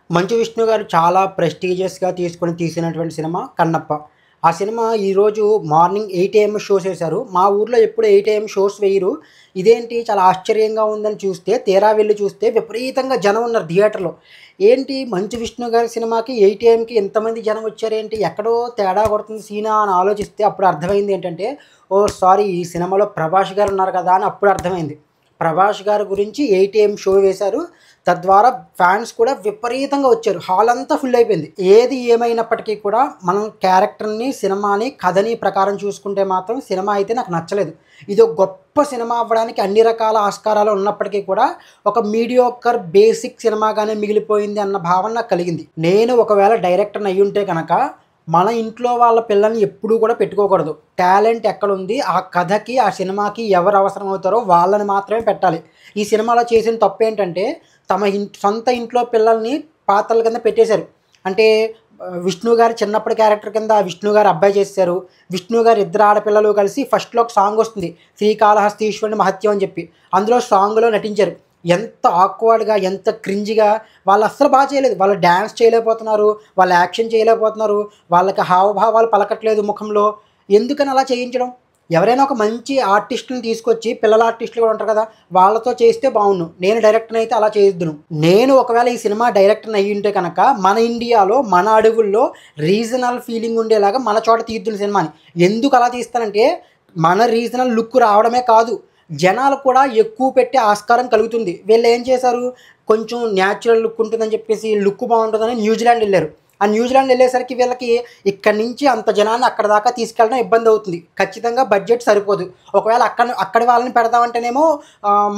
మంచు విష్ణు గారు చాలా ప్రెస్టీజియస్‌గా తీసినటువంటి సినిమా 'కన్నప్ప'. ఆ సినిమా ఈరోజు మార్నింగ్ 8 AM షోస్ ఏశారు. మా ఊర్లో ఎప్పుడు 8 AM షోస్ వేయరు. ఇదేంటి చాలా ఆశ్చర్యంగా ఉందని చూస్తే, తీరా వెళ్లి చూస్తే విపరీతంగా జనం ఉన్నారు థియేటర్‌లో. ఏంటి మంచు విష్ణు గారి సినిమాకి 8 AMకి ఇంతమంది జనం వచ్చారేంటి? ఎక్కడో తేడా కొడుతుంది సీనా అని ఆలోచిస్తే అప్పుడు అర్థమైంది ఏంటంటే, ఓహ్! సారీ ఈ సినిమాలో ప్రభాస్ గారు ఉన్నారు కదా! అని అప్పుడు అర్థమైంది. ప్రభాస్ గారి గురించి 8 AM షో వేశారు. తద్వారా ఫ్యాన్స్ కూడా విపరీతంగా వచ్చారు. హాల్ అంతా ఫుల్ అయిపోయింది. ఏది ఏమైనప్పటికీ కూడా మనం క్యారెక్టర్‌ని, సినిమాని, కథని ప్రకారం చూసుకుంటే మాత్రం సినిమా అయితే నాకు నచ్చలేదు. ఇదో గొప్ప సినిమా అవ్వడానికి అన్ని రకాల ఆస్కారాలు ఉన్నప్పటికీ కూడా ఒక మీడియోకర్ బేసిక్ సినిమాగానే మిగిలిపోయింది అన్న భావన నాకు కలిగింది. నేను ఒకవేళ డైరెక్టర్‌ని అయ్యుంటే గనక మన ఇంట్లో వాళ్ళ పిల్లల్ని ఎప్పుడూ కూడా పెట్టుకోకూడదు. టాలెంట్ ఎక్కడుంది, ఆ కథకి, ఆ సినిమాకి ఎవరు అవసరం అవుతారో వాళ్ళని మాత్రమే పెట్టాలి. ఈ సినిమాలో చేసిన తప్పేంటంటే తమ సొంత ఇంట్లో పిల్లల్ని పాత్రల కింద పెట్టేశారు. అంటే విష్ణు గారి చిన్నప్పటి క్యారెక్టర్ కింద విష్ణు గారి అబ్బాయి చేసేశారు. విష్ణు గారి ఇద్దరు ఆడపిల్లలు కలిసి ఫస్ట్‌లో ఒక సాంగ్ వస్తుంది. 'శ్రీకాళహస్తీశ్వరుని మహత్యం' అని చెప్పి. అందులో సాంగ్‌లో నటించారు. ఎంత ఆక్వర్డ్‌గా, ఎంత క్రింజ్‌గా వాళ్ళు అస్సలు చేయలేదు. వాళ్ళు డాన్స్ చేయలేకపోతున్నారు. వాళ్ళు యాక్షన్ చేయలేకపోతున్నారు. వాళ్ళకి హావభావాలు పలకట్లేదు ముఖంలో. ఎందుకని అలా చేయించడం? ఎవరైనా ఒక మంచి ఆర్టిస్ట్‌ని తీసుకొచ్చి పిల్లల ఆర్టిస్టులు కూడా ఉంటారు కదా! వాళ్ళతో చేస్తే బావున్ను. నేను డైరెక్టర్‌ని అయితే అలా చేయిద్దును. నేను ఒకవేళ ఈ సినిమా డైరెక్టర్‌ని అయ్యుంటే కనుక మన ఇండియాలో, మన అడవుల్లో రీజనల్ ఫీలింగ్ ఉండేలాగా మన చోట తీద్దును సినిమాని. ఎందుకు అలా తీస్తానంటే మన రీజనల్ లుక్ రావడమే కాదు, జనాలు కూడా ఎక్కువ పెట్టే ఆస్కారం కలుగుతుంది. వీళ్ళేం చేశారు, కొంచెం న్యాచురల్ లుక్ ఉంటుందని చెప్పేసి, లుక్ బావుంటుందని న్యూజిలాండ్ ఎళ్లారు. ఆ న్యూజిలాండ్ ఎళ్ళేసరికి వీళ్ళకి ఇక్కడి నుంచి అంత జనాన్ని అక్కడి దాకా తీసుకెళ్ళడం ఇబ్బందవుతుంది. ఖచ్చితంగా బడ్జెట్ సరిపోదు. ఒకవేళ అక్కడి వాళ్ళని పెడదామంటేనేమో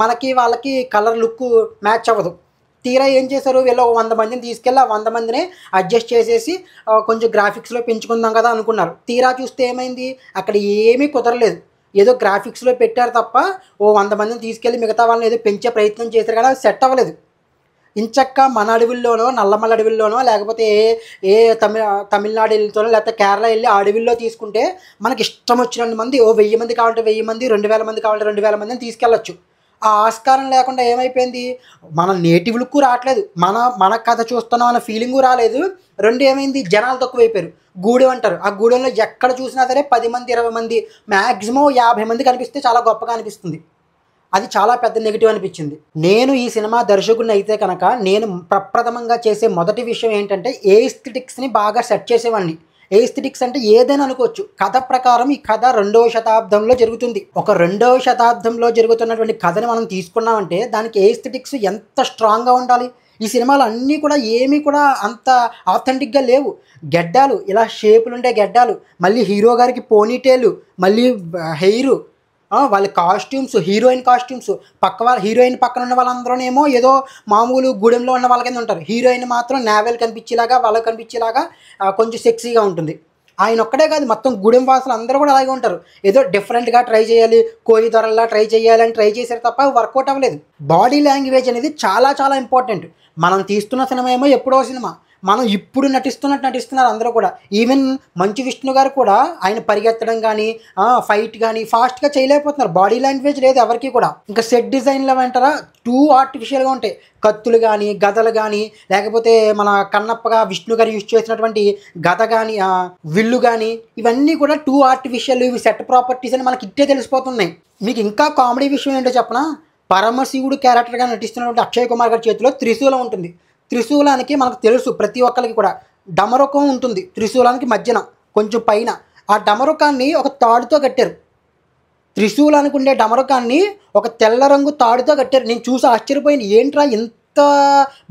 మనకి వాళ్ళకి కలర్ లుక్కు మ్యాచ్ అవ్వదు. తీరా ఏం చేశారు, వీళ్ళు ఒక 100 మందిని తీసుకెళ్ళి ఆ 100 మందినే అడ్జస్ట్ చేసేసి కొంచెం గ్రాఫిక్స్‌లో పెంచుకుందాం కదా అనుకున్నారు. తీరా చూస్తే ఏమైంది, అక్కడ ఏమీ కుదరలేదు. ఏదో గ్రాఫిక్స్‌లో పెట్టారు తప్ప, ఓ 100 మందిని తీసుకెళ్ళి మిగతా వాళ్ళని ఏదో పెంచే ప్రయత్నం చేశారు కానీ అది సెట్ అవ్వలేదు. ఇంచక్కా మన అడవుల్లోనో, నల్లమల అడవుల్లోనో లేకపోతే ఏ తమిళనాడు ఎళ్తేనో లేకపోతే కేరళ ఎళ్లి ఆ అడవుల్లో తీసుకుంటే మనకిష్టమొచ్చినన్ని మంది, ఓ 1000 మంది కావాలంటే 1000 మంది, 2000 మంది కావాలంటే 2000 మందిని తీసుకెళ్ళొచ్చు. ఆ ఆస్కారం లేకుండా ఏమైపోయింది, మన నేటివ్ లుక్కు రావట్లేదు. మన కథ చూస్తున్నాం అన్న ఫీలింగు రాలేదు. 2 ఏమైంది, జనాలు తక్కువైపోయారు. గూడెం అంటారు. ఆ గూడెంలో ఎక్కడ చూసినా సరే 10 మంది, 20 మంది, మాక్సిమం 50 మంది కనిపిస్తే చాలా గొప్పగా అనిపిస్తుంది. అది చాలా పెద్ద నెగెటివ్ అనిపించింది. నేను ఈ సినిమా దర్శకుడిని అయితే కనుక నేను ప్రప్రథమంగా చేసే మొదటి విషయం ఏంటంటే ఎస్థెటిక్స్‌ని బాగా సెట్ చేసేవాడిని. ఎస్థెటిక్స్ అంటే ఏదైనా అనుకోవచ్చు. కథ ప్రకారం ఈ కథ 2వ శతాబ్దంలో జరుగుతుంది. ఒక 2వ శతాబ్దంలో జరుగుతున్నటువంటి కథని మనం తీసుకున్నామంటే దానికి ఎస్థెటిక్స్ ఎంత స్ట్రాంగ్‌గా ఉండాలి. ఈ సినిమాలు అన్నీ కూడా ఏమీ కూడా అంత ఆథెంటిక్‌గా లేవు. గెడ్డాలు ఇలా షేపులుండే గెడ్డాలు, మళ్ళీ హీరో గారికి పోనీటెయిలు, మళ్ళీ హెయిరు, వాళ్ళ కాస్ట్యూమ్స్, హీరోయిన్ కాస్ట్యూమ్స్, హీరోయిన్ పక్కన ఉన్న వాళ్ళందరూనేమో ఏదో మామూలు గూడెంలో ఉన్న వాళ్ళ కింద ఉంటారు. హీరోయిన్ మాత్రం నావెల్ కనిపించేలాగా, వాళ్ళకి కనిపించేలాగా కొంచెం సెక్సీగా ఉంటుంది. ఆయనొక్కడే కాదు, మొత్తం గూడెం వాసులు అందరూ కూడా అలాగే ఉంటారు. ఏదో డిఫరెంట్‌గా ట్రై చేయాలి, కోయి దొరల్లా ట్రై చేయాలని ట్రై చేశారు తప్ప వర్కౌట్ అవ్వలేదు. బాడీ లాంగ్వేజ్ అనేది చాలా చాలా ఇంపార్టెంట్. మనం తీస్తున్న సినిమా ఏమో ఎప్పుడో సినిమా. మనం ఇప్పుడు నటిస్తున్నట్టు నటిస్తున్నారు అందరూ కూడా. ఈవెన్ మంచు విష్ణు గారు కూడా ఆయన పరిగెత్తడం గానీ, ఫైట్ గానీ ఫాస్ట్‌గా చేయలేకపోతున్నారు. బాడీ లాంగ్వేజ్ లేదు ఎవరికీ కూడా. ఇంకా సెట్ డిజైన్‌లు అంటారా, టూ ఆర్టిఫిషియల్‌గా ఉంటాయి. కత్తులు గానీ, గదలు గానీ, లేకపోతే మన కన్నప్పగా విష్ణు గారు యూజ్ చేసినటువంటి గద గానీ, విల్లు గానీ, ఇవన్నీ కూడా టూ ఆర్టిఫిషియల్, ఇవి సెట్ ప్రాపర్టీస్ అని మనకి ఇట్టే తెలిసిపోతున్నాయి. మీకు ఇంకా కామెడీ విషయం ఏంటో చెప్పనా? పరమశివుడు క్యారెక్టర్‌గా నటిస్తున్నటువంటి అక్షయ్ కుమార్ గారి చేతిలో త్రిశూలం ఉంటుంది. త్రిశూలానికి మనకు తెలుసు ప్రతి ఒక్కళ్ళకి కూడా డమరుకం ఉంటుంది. త్రిశూలానికి మధ్యన కొంచెం పైన ఆ డమరుకాన్ని ఒక తాడుతో కట్టారు. త్రిశూలానికి ఉండే డమరుకాన్ని ఒక తెల్ల రంగు తాడుతో కట్టారు. నేను చూసి ఆశ్చర్యపోయాను. ఏంట్రా ఇంత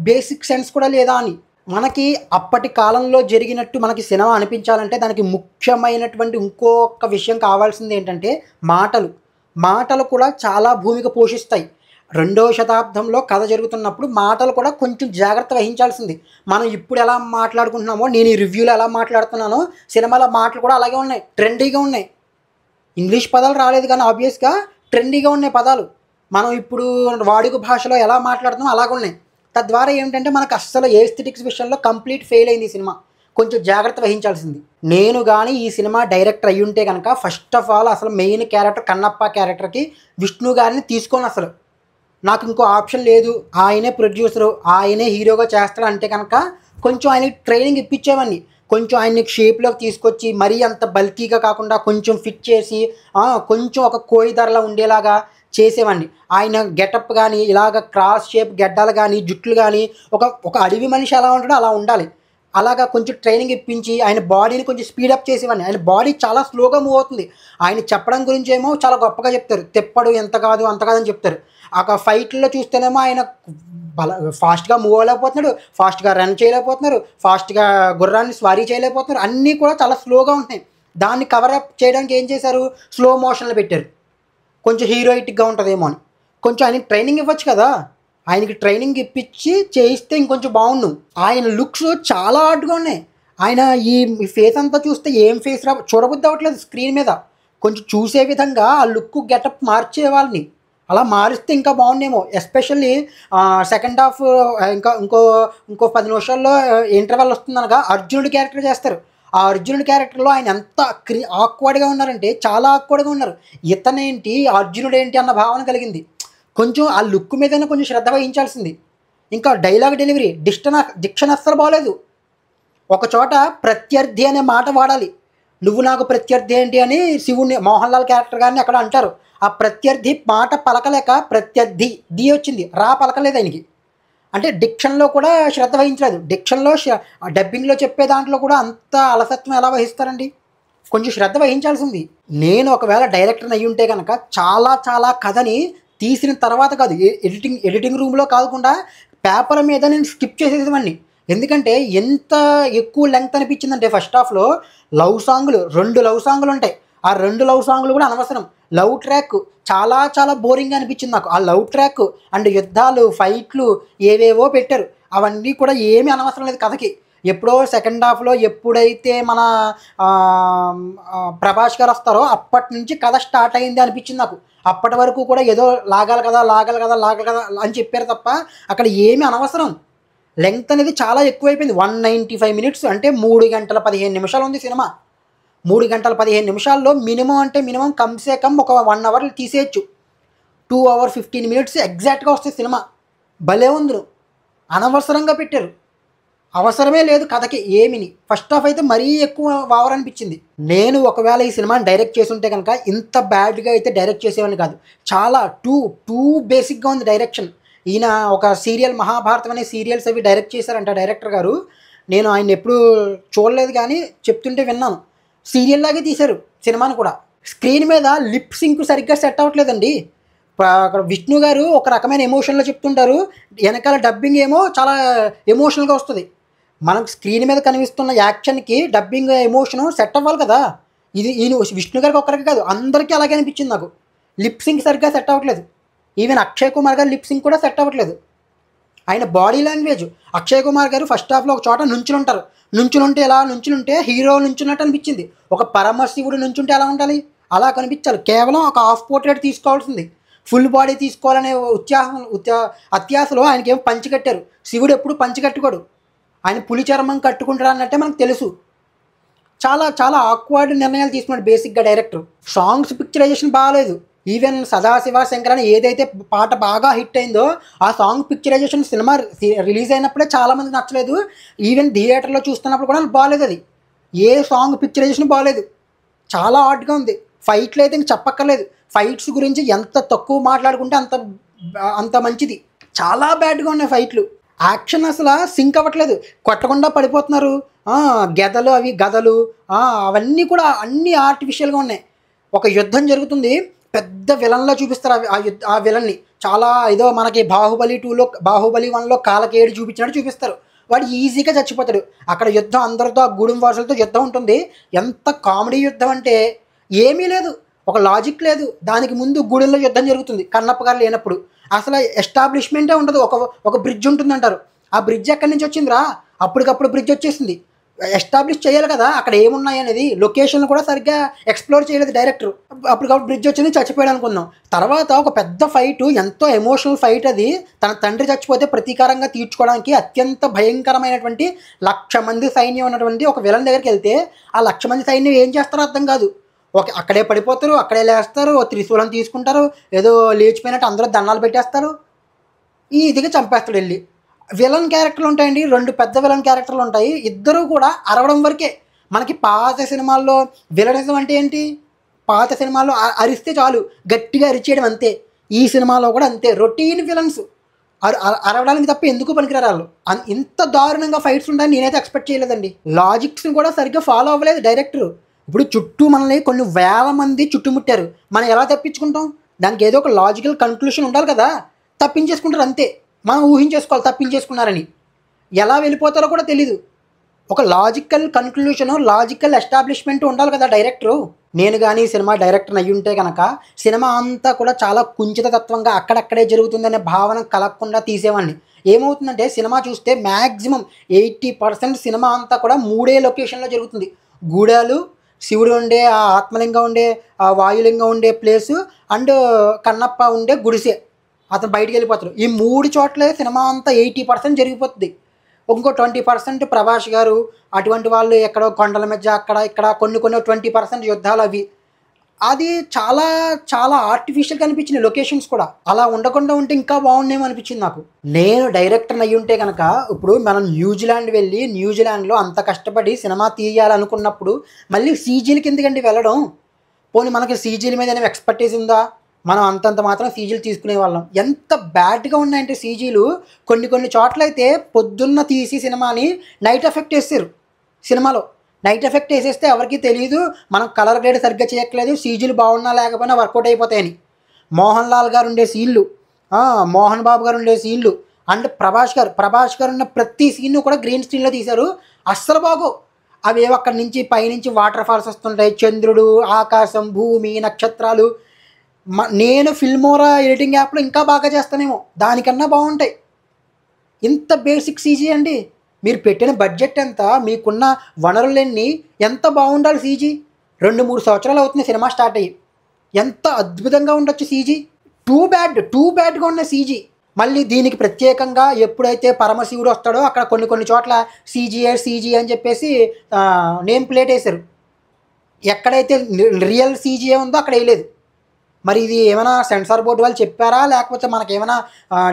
బేసిక్ సెన్స్ కూడా లేదా అని. మనకి అప్పటి కాలంలో జరిగినట్టు మనకి సినిమా అనిపించాలంటే దానికి ముఖ్యమైనటువంటి ఇంకొక విషయం కావాల్సింది ఏంటంటే మాటలు. మాటలు కూడా చాలా భూమిక పోషిస్తాయి. 2వ శతాబ్దంలో కథ జరుగుతున్నప్పుడు మాటలు కూడా కొంచెం జాగ్రత్త వహించాల్సింది. మనం ఇప్పుడు ఎలా మాట్లాడుకుంటున్నామో, నేను ఈ రివ్యూలో ఎలా మాట్లాడుతున్నానో, సినిమాలో మాటలు కూడా అలాగే ఉన్నాయి. ట్రెండీగా ఉన్నాయి. ఇంగ్లీష్ పదాలు రాలేదు కానీ ఆబ్వియస్‌గా ట్రెండీగా ఉన్నాయి పదాలు. మనం ఇప్పుడు వాడుక భాషలో ఎలా మాట్లాడుతున్నామో అలాగున్నాయి. తద్వారా ఏంటంటే మనకు అస్సలు ఎస్థెటిక్స్ విషయంలో కంప్లీట్ ఫెయిల్ అయింది ఈ సినిమా. కొంచెం జాగ్రత్త వహించాల్సింది. నేను గానీ ఈ సినిమా డైరెక్టర్ అయ్యుంటే గనక ఫస్ట్ ఆఫ్ ఆల్ అసలు మెయిన్ క్యారెక్టర్ కన్నప్ప క్యారెక్టర్‌కి విష్ణు గారిని తీసుకోనసలు. నాకు ఇంకో ఆప్షన్ లేదు, ఆయనే ప్రొడ్యూసరు, ఆయనే హీరోగా చేస్తాడు అంటే కనుక కొంచెం ఆయనకి ట్రైనింగ్ ఇప్పించేవాడిని. కొంచెం ఆయన్ని షేప్‌లోకి తీసుకొచ్చి మరీ అంత బల్కీగా కాకుండా కొంచెం ఫిట్ చేసి కొంచెం ఒక కోయి ధరలా ఉండేలాగా చేసేవాడిని. ఆయన గెటప్ గానీ, ఇలాగ క్రాస్ షేప్ గెడ్డాలు గానీ, జుట్లు గానీ ఒక ఒక అడవి మనిషి ఎలా ఉంటాడో అలా ఉండాలి. అలాగా కొంచెం ట్రైనింగ్ ఇప్పించి ఆయన బాడీని కొంచెం స్పీడప్ చేసేవాడిని. ఆయన బాడీ చాలా స్లోగా మూవ్ అవుతుంది. ఆయన చెప్పడం గురించేమో చాలా గొప్పగా చెప్తారు. తిప్పడు ఎంత కాదు, అంత కాదని చెప్తారు. ఫైట్‌ల్లో చూస్తేనేమో ఆయన బల ఫాస్ట్‌గా మూవ్ అవ్వలేకపోతున్నాడు, ఫాస్ట్‌గా రన్ చేయలేకపోతున్నారు, ఫాస్ట్‌గా గుర్రాన్ని స్వారీ చేయలేకపోతున్నారు. అన్నీ కూడా చాలా స్లోగా ఉంటున్నాయి. దాన్ని కవర్ అప్ చేయడానికి ఏం చేశారు? స్లో మోషన్‌లో పెట్టారు. కొంచెం హీరోయిటిక్‌గా ఉంటదేమో అని. కొంచెం ఆయనకి ట్రైనింగ్ ఇవ్వచ్చు కదా! ఆయనకి ట్రైనింగ్ ఇప్పించి చేయిస్తే ఇంకొంచెం బావుండు. ఆయన లుక్స్ చాలా హార్డ్‌గా ఉన్నాయి. ఆయన ఈ ఫేస్ అంతా చూస్తే ఏం ఫేస్ చూడబుద్ధి అవ్వట్లేదు స్క్రీన్ మీద. కొంచెం చూసే విధంగా ఆ లుక్ గెటప్ మార్చే వాళ్ళని. అలా మారిస్తే ఇంకా బావుండేమో. ఎస్పెషల్లీ సెకండ్ హాఫ్ ఇంకా ఇంకో 10 నిమిషాల్లో ఇంటర్వెల్ వస్తుందనగా అర్జునుడి క్యారెక్టర్ చేస్తారు. ఆ అర్జునుడి క్యారెక్టర్‌లో ఆయన ఎంత ఆక్వర్డ్‌గా ఉన్నారంటే చాలా ఆక్వర్డ్‌గా ఉన్నారు. ఇతనేంటి, అర్జునుడేంటి అన్న భావన కలిగింది. కొంచెం ఆ లుక్ మీదైనా కొంచెం శ్రద్ధ వహించాల్సింది. ఇంకా డైలాగ్ డెలివరీ, డిక్షన్ అస్సలు బాలేదు. ఒకచోట ప్రత్యర్థి అనే మాట వాడాలి. నువ్వు నాకు ప్రత్యర్థి ఏంటి అని శివుడిని, మోహన్ లాల్ క్యారెక్టర్ గారిని అక్కడ అంటారు. ఆ ప్రత్యర్థి మాట పలకలేక ప్రత్యర్థి ది వచ్చింది. రా పలకలేదు ఆయనకి. అంటే డిక్షన్‌లో కూడా శ్రద్ధ వహించలేదు. డిక్షన్‌లో డబ్బింగ్‌లో చెప్పే దాంట్లో కూడా అంత అలసత్వం ఎలా వహిస్తారండి? కొంచెం శ్రద్ధ వహించాల్సింది. నేను ఒకవేళ డైరెక్టర్‌ని అయ్యుంటే గనక చాలా చాలా కథని తీసిన తర్వాత కాదు, ఎడిటింగ్ రూమ్‌లో కాకుండా పేపర్ మీద నేను స్కిప్ చేసేసేవాడిని. ఎందుకంటే ఎంత ఎక్కువ లెంగ్త్ అనిపించిందంటే ఫస్ట్ హాఫ్‌లో లవ్ సాంగులు 2 లవ్ సాంగులుంటాయి. ఆ 2 లవ్ సాంగులు కూడా అనవసరం. లవ్ ట్రాక్ చాలా చాలా బోరింగ్‌గా అనిపించింది నాకు. ఆ లవ్ ట్రాక్ అండ్ యుద్ధాలు, ఫైట్‌లు ఏవేవో పెట్టారు. అవన్నీ కూడా ఏమీ అనవసరం లేదు కథకి. ఎప్పుడో సెకండ్ హాఫ్‌లో ఎప్పుడైతే మన ప్రభాస్ గారు వస్తారో అప్పటి నుంచి కథ స్టార్ట్ అయింది అనిపించింది నాకు. అప్పటి వరకు కూడా ఏదో లాగాలి కదా, లాగాలి కదా, లాగాలి కదా అని చెప్పారు తప్ప అక్కడ ఏమీ అనవసరం. లెంగ్త్ అనేది చాలా ఎక్కువైపోయింది. 195 మినిట్స్ అంటే 3 గంటల 15 నిమిషాలు ఉంది సినిమా. 3 గంటల 15 నిమిషాల్లో మినిమమ్ అంటే మినిమమ్ కమ్‌సే కమ్ ఒక 1 అవర్ తీసేయొచ్చు. 2 అవర్ 15 మినిట్స్ ఎగ్జాక్ట్‌గా వస్తది సినిమా. భలే ఉంది. అనవసరంగా పెట్టారు. అవసరమే లేదు కథకి ఏమిని. ఫస్ట్ హాఫ్ అయితే మరీ ఎక్కువ ఓవర్ అనిపించింది. నేను ఒకవేళ ఈ సినిమాని డైరెక్ట్ చేసుంటే గనక ఇంత బ్యాడ్‌గా అయితే డైరెక్ట్ చేసేవాడిని కాదు. చాలా టూ బేసిక్‌గా ఉంది డైరెక్షన్. ఈయన ఒక సీరియల్ 'మహాభారతం' అనే సీరియల్స్ అవి డైరెక్ట్ చేశారంట డైరెక్టర్ గారు. నేను ఆయన్ని ఎప్పుడూ చూడలేదు గానీ చెప్తుంటే విన్నాను. సీరియల్‌లాగే తీశారు సినిమాని కూడా. స్క్రీన్ మీద లిప్ సింక్ సరిగ్గా సెట్ అవ్వట్లేదండి. అక్కడ విష్ణు గారు ఒక రకమైన ఎమోషన్‌లో చెప్తుంటారు. ఎనకాల డబ్బింగ్ ఏమో చాలా ఎమోషనల్‌గా వస్తది. మనకు స్క్రీన్ మీద కనిపిస్తున్న యాక్షన్‌కి డబ్బింగ్ ఎమోషను సెట్ అవ్వాలి కదా! ఈయన విష్ణు గారికి ఒక్కరికి కాదు అందరికీ అలాగే అనిపించింది నాకు. లిప్ సింక్ సరిగ్గా సెట్ అవ్వట్లేదు. ఈవెన్ అక్షయ్ కుమార్ గారి లిప్ సింక్ కూడా సెట్ అవ్వట్లేదు. ఆయన బాడీ లాంగ్వేజ్, అక్షయ్ కుమార్ గారు ఫస్ట్ హాఫ్‌లో ఒక చోట నుంచునుంటారు. నుంచునుంటే హీరో నుంచున్నట్టు అనిపించింది. ఒక పరమశివుడు నుంచుంటే ఎలా ఉండాలి? అలా కనిపించాలి. కేవలం ఒక హాఫ్ పోర్ట్రేట్ తీసుకోవాల్సింది. ఫుల్ బాడీ తీసుకోవాలనే అత్యాశలో ఆయనకేమో పంచె కట్టారు. శివుడు ఎప్పుడు పంచె కట్టుకోడు. ఆయన పులి చర్మం కట్టుకుంటాడు అన్నట్టే మనకు తెలుసు. చాలా చాలా ఆక్వర్డ్ నిర్ణయాలు తీసుకున్నాడు బేసిక్‌గా డైరెక్టర్. సాంగ్స్ పిక్చరైజేషన్ బాలేదు. ఈవెన్ 'సదాశివ శంకర్' అని ఏదైతే పాట బాగా హిట్ అయిందో ఆ సాంగ్ పిక్చరైజేషన్ సినిమా రిలీజ్ అయినప్పుడే చాలామందికి నచ్చలేదు. ఈవెన్ థియేటర్‌లో చూస్తున్నప్పుడు కూడా బాలేదది. ఏ సాంగ్ పిక్చరైజేషన్ బాలేదు. చాలా హార్డ్‌గా ఉంది. ఫైట్‌లు అయితే ఇంక చెప్పక్కర్లేదు. ఫైట్స్ గురించి ఎంత తక్కువ మాట్లాడుకుంటే అంత మంచిది. చాలా బ్యాడ్‌గా ఉన్నాయి ఫైట్‌లు. యాక్షన్ అసల సింక్ అవ్వట్లేదు. కొట్టకుండా పడిపోతున్నారు. గెదలు అవి గదలు అవన్నీ కూడా అన్నీ ఆర్టిఫిషియల్‌గా ఉన్నాయి. ఒక యుద్ధం జరుగుతుంది. పెద్ద విలన్‌లా చూపిస్తారు ఆ విలన్ని. చాలా ఏదో మనకి 'బాహుబలి 1లో కాలకేయుడు చూపించినట్టు చూపిస్తారు. వాడు ఈజీగా చచ్చిపోతాడు. అక్కడ యుద్ధం అందరితో ఆ గూడెం వాసులతో యుద్ధం ఉంటుంది. ఎంత కామెడీ యుద్ధం అంటే ఏమీ లేదు. ఒక లాజిక్ లేదు. దానికి ముందు గూడెంలో యుద్ధం జరుగుతుంది కన్నప్ప గారు లేనప్పుడు. అసలు ఎస్టాబ్లిష్మెంటే ఉండదు. ఒక బ్రిడ్జ్ ఉంటుందంటారు. ఆ బ్రిడ్జ్ ఎక్కడి నుంచి వచ్చిందిరా? అప్పటికప్పుడు బ్రిడ్జ్ వచ్చేసింది. ఎస్టాబ్లిష్ చేయాలి కదా! అక్కడ ఏమున్నాయనేది. లొకేషన్‌లు కూడా సరిగ్గా ఎక్స్‌ప్లోర్ చేయలేదు డైరెక్టర్. అప్పటికప్పుడు బ్రిడ్జ్ వచ్చింది చచ్చిపోయాడు అనుకున్నాం. తర్వాత ఒక పెద్ద ఫైటు, ఎంతో ఎమోషనల్ ఫైట్ అది. తన తండ్రి చచ్చిపోతే ప్రతీకారంగా తీర్చుకోవడానికి అత్యంత భయంకరమైనటువంటి 1,00,000 మంది సైన్యం ఉన్నటువంటి ఒక విలన్ దగ్గరికెళ్తే ఆ 1,00,000 మంది సైన్యం ఏం చేస్తారో అర్థం కాదు. అక్కడే పడిపోతారు, అక్కడే లేస్తారు, త్రిశూలం తీసుకుంటారు, ఏదో లేచిపోయినట్టు అందరూ దండాలు పెట్టేస్తారు. ఈజీగా చంపేస్తాడు వెళ్ళి. విలన్ క్యారెక్టర్లు ఉంటాయండి, 2 పెద్ద విలన్ క్యారెక్టర్లు ఉంటాయి. ఇద్దరూ కూడా అరవడం వరకే. మనకి పాత సినిమాల్లో విలనిజం అంటే ఏంటి? పాత సినిమాల్లో అరిస్తే చాలు, గట్టిగా అరిచేయడం అంతే. ఈ సినిమాలో కూడా అంతే, రొటీన్ విలన్స్. అరవడానికి తప్ప ఎందుకు పనికిరారు వాళ్ళు. ఇంత దారుణంగా ఫైట్స్ ఉంటాయని నేనైతే ఎక్స్పెక్ట్ చేయలేదండి. లాజిక్స్ని కూడా సరిగ్గా ఫాలో అవ్వలేదు డైరెక్టర్. ఇప్పుడు చుట్టూ మనల్ని కొన్ని వేల మంది చుట్టుముట్టారు, మనం ఎలా తప్పించుకుంటాం? దానికి ఏదో ఒక లాజికల్ కన్క్లూషన్ ఉండాలి కదా. తప్పించేసుకుంటారు అంతే, మనం ఊహించేసుకోవాలి తప్పించేసుకున్నారని. ఎలా వెళ్ళిపోతారో కూడా తెలీదు. ఒక లాజికల్ కన్క్లూషను, లాజికల్ ఎస్టాబ్లిష్మెంట్ ఉండాలి కదా డైరెక్టరు. నేను కానీ సినిమా డైరెక్టర్ అయ్యి ఉంటే కనుక సినిమా అంతా కూడా చాలా కుంచిత తత్వంగా అక్కడక్కడే జరుగుతుందనే భావన కలగకుండా తీసేవాడిని. ఏమవుతుందంటే సినిమా చూస్తే మ్యాక్సిమం 80% సినిమా అంతా కూడా 3 లొకేషన్లో జరుగుతుంది. గూడాలు, శివుడు ఉండే ఆ ఆత్మలింగం ఉండే ఆ వాయులింగం ఉండే ప్లేసు, అండ్ కన్నప్ప ఉండే గుడిసె, అతను బయటికి వెళ్ళిపోతారు. ఈ 3 చోట్లే సినిమా అంతా 80% జరిగిపోతుంది. ఇంకో 20% ప్రభాస్ గారు అటువంటి వాళ్ళు ఎక్కడో కొండల మధ్య అక్కడ ఇక్కడ కొన్ని 20% యుద్ధాలు అవి. అది చాలా చాలా ఆర్టిఫిషియల్గా అనిపించింది లొకేషన్స్ కూడా. అలా ఉండకుండా ఉంటే ఇంకా బాగుండేమో అనిపించింది నాకు. నేను డైరెక్టర్ అయ్యి ఉంటే కనుక ఇప్పుడు మనం న్యూజిలాండ్ వెళ్ళి న్యూజిలాండ్లో అంత కష్టపడి సినిమా తీయాలనుకున్నప్పుడు మళ్ళీ సీజీలకి ఎందుకండి వెళ్ళడం? పోనీ మనకి సీజీల మీద ఏమైనా ఎక్స్పర్టీస్ ఉందా? మనం అంతంత మాత్రం సీజీలు తీసుకునే వాళ్ళం. ఎంత బ్యాడ్గా ఉన్నాయంటే సీజీలు, కొన్ని చోట్ల అయితే పొద్దున్న తీసి సినిమాని నైట్ ఎఫెక్ట్ వేస్తారు. సినిమాలో నైట్ ఎఫెక్ట్ వేసేస్తే ఎవరికి తెలియదు మనం కలర్ గ్రేడ్ సరిగ్గా చేయట్లేదు, సీజీలు బాగున్నా లేకపోయినా వర్కౌట్ అయిపోతాయని. మోహన్ లాల్ గారు ఉండే సీన్లు, మోహన్ బాబు గారు ఉండే సీన్లు, అండ్ ప్రభాస్ గారు ఉన్న ప్రతి సీన్ను కూడా గ్రీన్ స్క్రీన్లో తీశారు. అస్సలు బాగో. అవి అక్కడి నుంచి పైనుంచి వాటర్ ఫాల్స్ వస్తుంటాయి, చంద్రుడు, ఆకాశం, భూమి, నక్షత్రాలు. నేను ఫిల్మోరా ఎడిటింగ్ యాప్లో ఇంకా బాగా చేస్తానేమో, దానికన్నా బాగుంటాయి. ఇంత బేసిక్ సీజీ అండి. మీరు పెట్టిన బడ్జెట్ ఎంత, మీకున్న వనరులన్నీ, ఎంత బాగుండాలి సీజీ. 2-3 సంవత్సరాలు అవుతుంది సినిమా స్టార్ట్ అయ్యి. ఎంత అద్భుతంగా ఉండొచ్చు సీజీ. టూ బ్యాడ్గా ఉన్న సీజీ. మళ్ళీ దీనికి ప్రత్యేకంగా ఎప్పుడైతే పరమశివుడు వస్తాడో అక్కడ కొన్ని చోట్ల సీజీ అని చెప్పేసి నేమ్ ప్లేట్ వేశారు. ఎక్కడైతే రియల్ సీజీ ఉందో అక్కడ వేయలేదు. మరి ఇది ఏమైనా సెన్సార్ బోర్డు వాళ్ళు చెప్పారా, లేకపోతే మనకేమైనా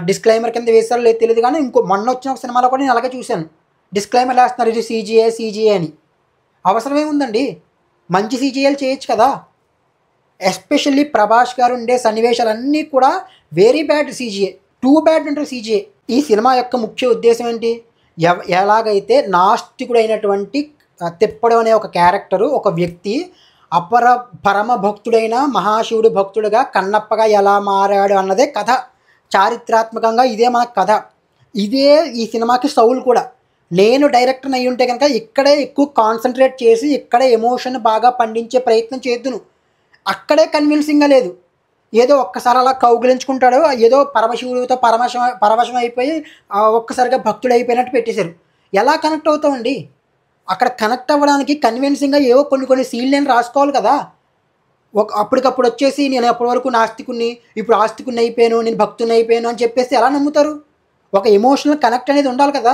డిస్క్లైమర్ కింద వేస్తారో లేదు తెలియదు. కానీ మొన్న వచ్చిన ఒక సినిమాలో కూడా నేను అలాగే చూశాను, డిస్క్లైమర్ వేస్తున్నారు ఇది సీజీఏ అని. అవసరం ఏముందండి, మంచి సీజీఏలు చేయొచ్చు కదా. ఎస్పెషల్లీ ప్రభాస్ గారు ఉండే సన్నివేశాలన్నీ కూడా very bad CGA, too bad ఉంటుంది సీజీఏ. ఈ సినిమా యొక్క ముఖ్య ఉద్దేశం ఏంటి? ఎలాగైతే నాస్తికుడైనటువంటి తిప్పడు అనే ఒక క్యారెక్టరు, ఒక వ్యక్తి పరమ భక్తుడైన మహాశివుడు భక్తుడుగా కన్నప్పగా ఎలా మారాడు అన్నదే కథ. చారిత్రాత్మకంగా ఇదే మన కథ. ఇదే ఈ సినిమాకి సౌల్ కూడా. నేను డైరెక్టర్ని అయ్యి ఉంటే కనుక ఇక్కడే ఎక్కువ కాన్సన్ట్రేట్ చేసి ఇక్కడే ఎమోషన్ బాగా పండించే ప్రయత్నం చేద్దును. అక్కడే కన్విన్సింగ్గా లేదు. ఏదో ఒక్కసారి అలా కౌగిలించుకుంటాడు, ఏదో పరమశివుడితో పరవశం అయిపోయి ఒక్కసారిగా భక్తుడు అయిపోయినట్టు పెట్టేశారు. ఎలా కనెక్ట్ అవుతామండి? అక్కడ కనెక్ట్ అవ్వడానికి కన్విన్సింగ్గా ఏవో కొన్ని సీన్లు నేను రాసుకోవాలి కదా. అప్పటికప్పుడు వచ్చేసి నేను అప్పటి వరకు నాస్తికుని, ఇప్పుడు ఆస్తికుని అయిపోయాను, నేను భక్తుని అయిపోయాను అని చెప్పేసి ఎలా నమ్ముతారు? ఒక ఎమోషనల్ కనెక్ట్ అనేది ఉండాలి కదా.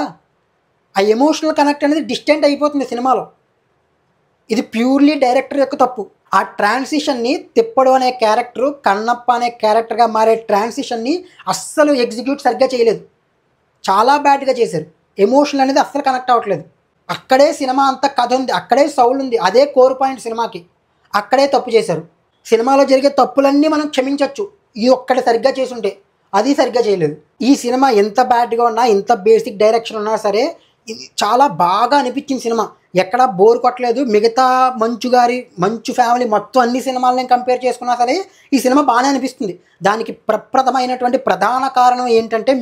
ఆ ఎమోషనల్ కనెక్ట్ అనేది డిస్టెంట్ అయిపోతుంది సినిమాలో. ఇది ప్యూర్లీ డైరెక్టర్ యొక్క తప్పు. ఆ ట్రాన్సిషన్ని తిప్పడు అనే క్యారెక్టరు కన్నప్ప అనే క్యారెక్టర్గా మారే ట్రాన్సిషన్ని అస్సలు ఎగ్జిక్యూట్ సరిగ్గా చేయలేదు. చాలా బ్యాడ్గా చేశారు. ఎమోషనల్ అనేది అస్సలు కనెక్ట్ అవ్వట్లేదు. అక్కడే సినిమా అంతా కథ ఉంది, అక్కడే సౌల్ ఉంది, అదే కోర్ పాయింట్ సినిమాకి. అక్కడే తప్పు చేశారు. సినిమాలో జరిగే తప్పులన్నీ మనం క్షమించవచ్చు, ఈ ఒక్కటి సరిగ్గా చేసుంటే. అది సరిగ్గా చేయలేదు. ఈ సినిమా ఎంత బ్యాడ్గా ఉన్నా, ఎంత బేసిక్ డైరెక్షన్ ఉన్నా సరే ఇది చాలా బాగా అనిపించింది సినిమా. ఎక్కడా బోర్ కొట్టలేదు. మిగతా మంచు ఫ్యామిలీ మొత్తం అన్ని సినిమాలని కంపేర్ చేసుకున్నా సరే ఈ సినిమా బాగానే అనిపిస్తుంది. దానికి ప్రప్రథమైనటువంటి ప్రధాన కారణం ఏంటంటే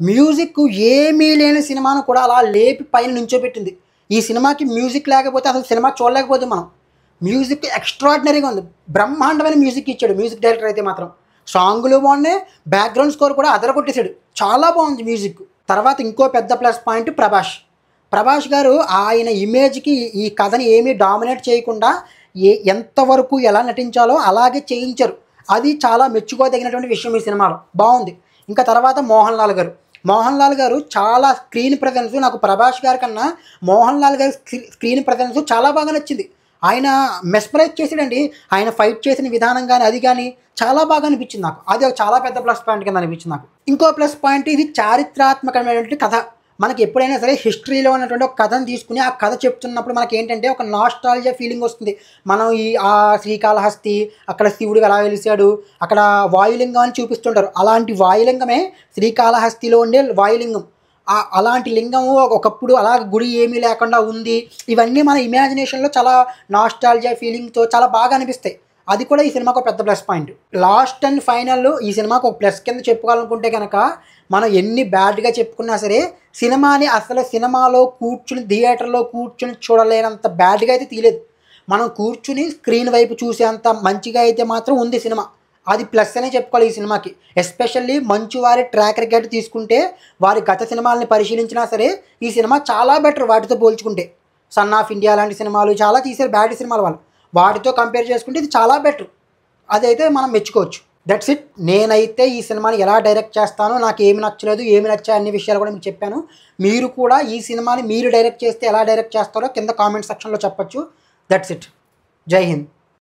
మ్యూజిక్ ఏమీ లేని సినిమాను కూడా అలా లేపి పైన నుంచోబెట్టింది. ఈ సినిమాకి మ్యూజిక్ లేకపోతే అసలు సినిమా చూడలేకపోతే మనం. మ్యూజిక్ ఎక్స్ట్రాడినరీగా ఉంది, బ్రహ్మాండమైన మ్యూజిక్ ఇచ్చాడు మ్యూజిక్ డైరెక్టర్ అయితే మాత్రం. సాంగులు బాగున్నాయి, బ్యాక్గ్రౌండ్ స్కోర్ కూడా అదరగొట్టేశాడు, చాలా బాగుంది మ్యూజిక్. తర్వాత ఇంకో పెద్ద ప్లస్ పాయింట్ ప్రభాస్ గారు ఆయన ఇమేజ్కి ఈ కథని ఏమీ డామినేట్ చేయకుండా ఎంతవరకు ఎలా నటించాలో అలాగే చేయించారు. అది చాలా మెచ్చుకోదగినటువంటి విషయం ఈ సినిమాలో. బాగుంది. ఇంకా తర్వాత మోహన్ లాల్ గారు చాలా స్క్రీన్ ప్రజెన్స్, నాకు ప్రభాస్ గారి కన్నా మోహన్ లాల్ గారి స్క్రీన్ ప్రజెన్స్ చాలా బాగా నచ్చింది. ఆయన మెస్మరైజ్ చేసాడండి. ఆయన ఫైట్ చేసిన విధానం కానీ అది కానీ చాలా బాగా అనిపించింది నాకు. అది ఒక చాలా పెద్ద ప్లస్ పాయింట్ కింద అనిపించింది నాకు. ఇంకో ప్లస్ పాయింట్, ఇది చారిత్రాత్మకమైనటువంటి కథ. మనకి ఎప్పుడైనా సరే హిస్టరీలో ఉన్నటువంటి ఒక కథను తీసుకుని ఆ కథ చెప్తున్నప్పుడు మనకి ఏంటంటే ఒక నాస్టాల్జియా ఫీలింగ్ వస్తుంది. మనం ఆ శ్రీకాళహస్తి, అక్కడ శివుడు ఎలా వెలిసాడు, అక్కడ వాయులింగం అని చూపిస్తుంటారు. అలాంటి వాయులింగమే శ్రీకాళహస్తిలో ఉండే వాయులింగం. అలాంటి లింగము ఒకప్పుడు అలా గుడి ఏమీ లేకుండా ఉంది. ఇవన్నీ మన ఇమాజినేషన్లో చాలా నాస్టాల్జియా ఫీలింగ్తో చాలా బాగా అనిపిస్తాయి. అది కూడా ఈ సినిమాకు ఒక పెద్ద plus point. Last and final ఈ సినిమాకు ఒక ప్లస్ కింద చెప్పుకోవాలనుకుంటే కనుక, మనం ఎన్ని బ్యాడ్గా చెప్పుకున్నా సరే సినిమాని అసలు సినిమాలో కూర్చుని థియేటర్లో కూర్చుని చూడలేనంత బ్యాడ్గా అయితే తీయలేదు. మనం కూర్చుని స్క్రీన్ వైపు చూసేంత మంచిగా అయితే మాత్రం ఉంది సినిమా. అది ప్లస్ అనే చెప్పుకోవాలి ఈ సినిమాకి. ఎస్పెషల్లీ మంచు వారి ట్రాక్ రికార్డ్ తీసుకుంటే, వారి గత సినిమాలని పరిశీలించినా సరే ఈ సినిమా చాలా బెటర్ వాటితో పోల్చుకుంటే. సన్ ఆఫ్ ఇండియా లాంటి సినిమాలు చాలా తీశారు బ్యాడ్ సినిమాలు వాళ్ళు, వాటితో కంపేర్ చేసుకుంటే ఇది చాలా బెటర్. అదైతే మనం మెచ్చుకోవచ్చు. That's it. నేనైతే ఈ సినిమాని ఎలా డైరెక్ట్ చేస్తానో, నాకు ఏమి నచ్చలేదు ఏమి నచ్చాయి అన్ని విషయాలు కూడా మీకు చెప్పాను. మీరు కూడా ఈ సినిమాని మీరు డైరెక్ట్ చేస్తే ఎలా డైరెక్ట్ చేస్తారో కింద కామెంట్ సెక్షన్లో చెప్పచ్చు. That's it. జై హింద్.